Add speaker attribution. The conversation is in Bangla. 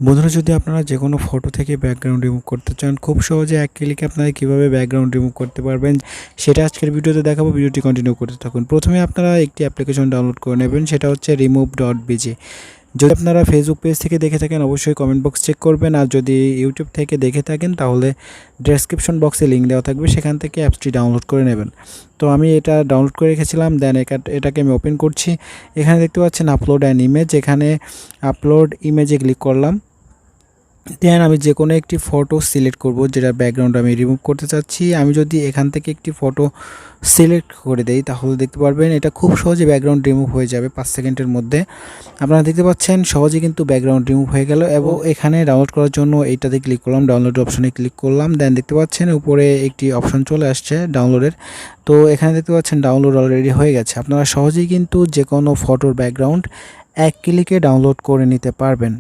Speaker 1: বন্ধুরা, যদি আপনারা যে কোনো ফটো থেকে ব্যাকগ্রাউন্ড রিমুভ করতে চান, খুব সহজে এক ক্লিকে আপনারা কীভাবে ব্যাকগ্রাউন্ড রিমুভ করতে পারবেন সেটা আজকের ভিডিওতে দেখাবো। ভিডিওটি কন্টিনিউ করতে থাকুন। প্রথমে আপনারা একটি অ্যাপ্লিকেশন ডাউনলোড করে নেবেন, সেটা হচ্ছে remove.bd। যদি আপনারা ফেসবুক পেজ থেকে দেখে থাকেন অবশ্যই কমেন্ট বক্স চেক করবেন, আর যদি ইউটিউব থেকে দেখে থাকেন তাহলে ডেসক্রিপশন বক্সে লিঙ্ক দেওয়া থাকবে, সেখান থেকে অ্যাপসটি ডাউনলোড করে নেবেন। তো আমি এটা ডাউনলোড করে রেখেছিলাম, দেন এটাকে আমি ওপেন করছি। এখানে দেখতে পাচ্ছেন আপলোড অ্যান ইমেজ, এখানে আপলোড ইমেজে ক্লিক করলাম। দেন আমি যে কোনো একটি ফটো সিলেক্ট করব যেটা ব্যাকগ্রাউন্ড আমি রিমুভ করতে চাচ্ছি। আমি যদি এখান থেকে একটি ফটো সিলেক্ট করে দেই তাহলে দেখতে পারবেন এটা খুব সহজে ব্যাকগ্রাউন্ড রিমুভ হয়ে যাবে 5 সেকেন্ডের মধ্যে। আপনারা দেখতে পাচ্ছেন সহজে কিন্তু ব্যাকগ্রাউন্ড রিমুভ হয়ে গেল। এবং এখানে ডাউনলোড করার জন্য এইটাতে ক্লিক করলাম, ডাউনলোড অপশনে ক্লিক করলাম। দেন দেখতে পাচ্ছেন উপরে একটি অপশন চলে আসছে ডাউনলোডের। তো এখানে দেখতে পাচ্ছেন ডাউনলোড অলরেডি হয়ে গেছে। আপনারা সহজেই কিন্তু যে কোনো ফটোর ব্যাকগ্রাউন্ড এক ক্লিকে ডাউনলোড করে নিতে পারবেন।